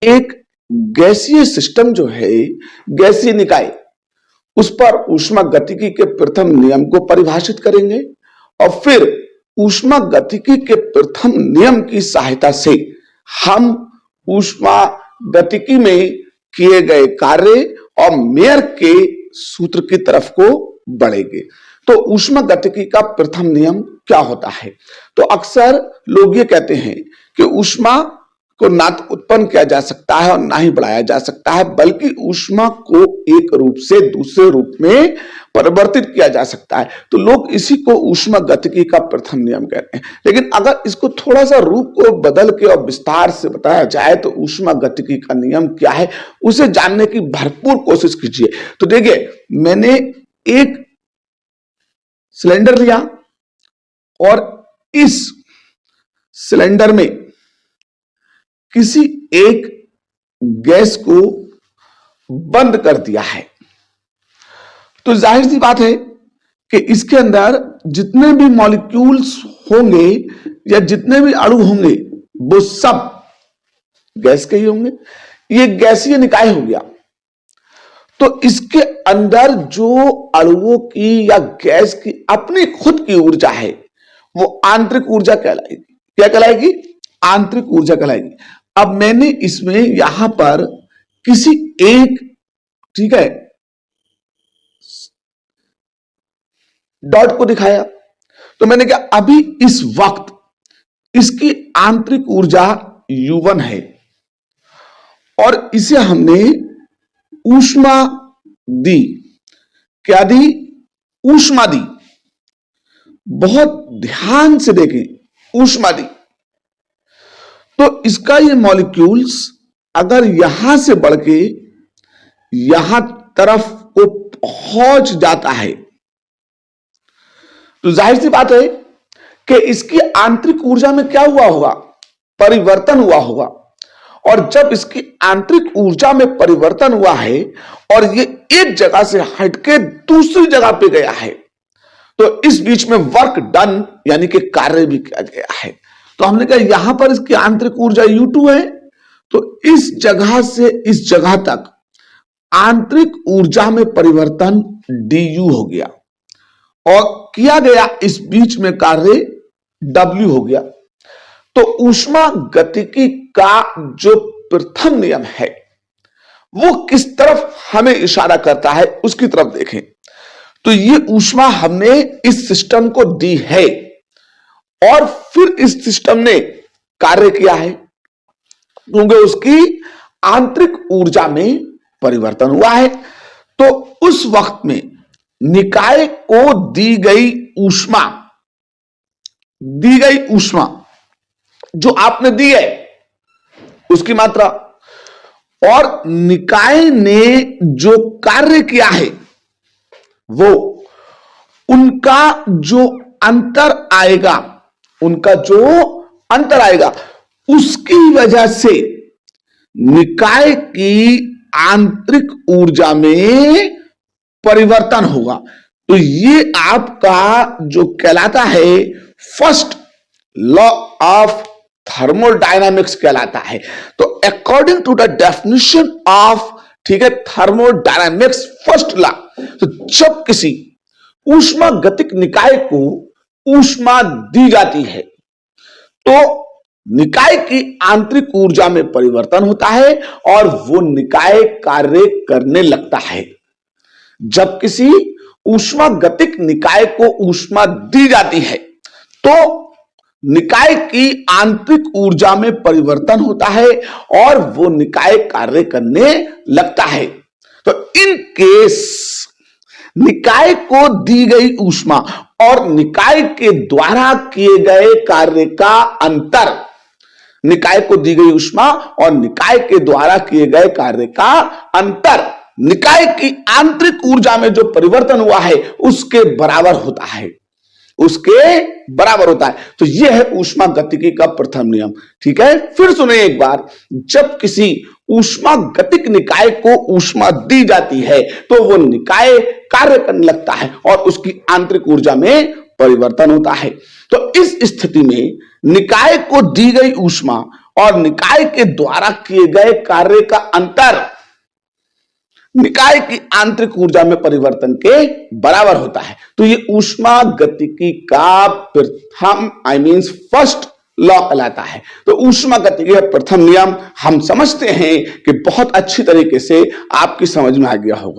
एक गैसीय सिस्टम जो है, गैसीय निकाय, उस पर ऊष्मागतिकी के प्रथम नियम को परिभाषित करेंगे और फिर ऊष्मागतिकी के प्रथम नियम की सहायता से हम ऊष्मागतिकी में किए गए कार्य और मेयर के सूत्र की तरफ को बढ़ेंगे। तो ऊष्मागतिकी का प्रथम नियम क्या होता है? तो अक्सर लोग ये कहते हैं कि ऊष्मा को ना तो उत्पन्न किया जा सकता है और ना ही बढ़ाया जा सकता है, बल्कि ऊष्मा को एक रूप से दूसरे रूप में परिवर्तित किया जा सकता है। तो लोग इसी को ऊष्मागतिकी का प्रथम नियम कहते हैं। लेकिन अगर इसको थोड़ा सा रूप को बदल के और विस्तार से बताया जाए तो ऊष्मागतिकी का नियम क्या है, उसे जानने की भरपूर कोशिश कीजिए। तो देखिए, मैंने एक सिलेंडर लिया और इस सिलेंडर में किसी एक गैस को बंद कर दिया है, तो जाहिर सी बात है कि इसके अंदर जितने भी मॉलिक्यूल्स होंगे या जितने भी अणु होंगे वो सब गैस के ही होंगे। ये गैसीय निकाय हो गया। तो इसके अंदर जो अणुओं की या गैस की अपनी खुद की ऊर्जा है वो आंतरिक ऊर्जा कहलाएगी। क्या कहलाएगी? आंतरिक ऊर्जा कहलाएगी। अब मैंने इसमें यहां पर किसी एक, ठीक है, डॉट को दिखाया, तो मैंने कहा अभी इस वक्त इसकी आंतरिक ऊर्जा U1 है और इसे हमने ऊष्मा दी। क्या दी? ऊष्मा दी। बहुत ध्यान से देखें, ऊष्मा दी। तो इसका ये मॉलिक्यूल्स अगर यहां से बढ़ के यहां तरफ को पहुंच जाता है तो जाहिर सी बात है कि इसकी आंतरिक ऊर्जा में क्या हुआ होगा? परिवर्तन हुआ होगा। और जब इसकी आंतरिक ऊर्जा में परिवर्तन हुआ है और ये एक जगह से हटके दूसरी जगह पे गया है, तो इस बीच में वर्क डन यानी कि कार्य भी किया गया है। तो हमने कहा यहां पर इसकी आंतरिक ऊर्जा U2 है, तो इस जगह से इस जगह तक आंतरिक ऊर्जा में परिवर्तन DU हो गया और किया गया इस बीच में कार्य W हो गया। तो ऊष्मागतिकी का जो प्रथम नियम है वो किस तरफ हमें इशारा करता है उसकी तरफ देखें। तो ये ऊष्मा हमने इस सिस्टम को दी है और फिर इस सिस्टम ने कार्य किया है क्योंकि उसकी आंतरिक ऊर्जा में परिवर्तन हुआ है। तो उस वक्त में निकाय को दी गई ऊष्मा जो आपने दी है उसकी मात्रा और निकाय ने जो कार्य किया है वो उनका जो अंतर आएगा उसकी वजह से निकाय की आंतरिक ऊर्जा में परिवर्तन होगा। तो ये आपका जो कहलाता है फर्स्ट लॉ ऑफ थर्मोडायनामिक्स कहलाता है। तो according to the definition of, ठीक है, थर्मोडायनामिक्स फर्स्ट लॉ, तो जब किसी ऊष्मागतिक निकाय को ऊष्मा दी जाती है तो निकाय की आंतरिक ऊर्जा में परिवर्तन होता है और वो निकाय कार्य करने लगता है। जब किसी ऊष्मागतिक निकाय को ऊष्मा दी जाती है तो निकाय की आंतरिक ऊर्जा में परिवर्तन होता है और वो निकाय कार्य करने लगता है। तो इन केस निकाय को दी गई ऊष्मा और निकाय के द्वारा किए गए कार्य का अंतर, निकाय को दी गई ऊष्मा और निकाय के द्वारा किए गए कार्य का अंतर निकाय की आंतरिक ऊर्जा में जो परिवर्तन हुआ है उसके बराबर होता है, तो यह है ऊष्मागतिकी का प्रथम नियम। ठीक है, फिर सुनिए एक बार, जब किसी ऊष्मागतिक निकाय को ऊष्मा दी जाती है तो वो निकाय कार्य करने लगता है और उसकी आंतरिक ऊर्जा में परिवर्तन होता है। तो इस स्थिति में निकाय को दी गई ऊष्मा और निकाय के द्वारा किए गए कार्य का अंतर निकाय की आंतरिक ऊर्जा में परिवर्तन के बराबर होता है। तो ये ऊष्मागतिकी का प्रथम फर्स्ट लॉ कहलाता है। तो ऊष्मागतिकी का प्रथम नियम हम समझते हैं कि बहुत अच्छी तरीके से आपकी समझ में आ गया होगा।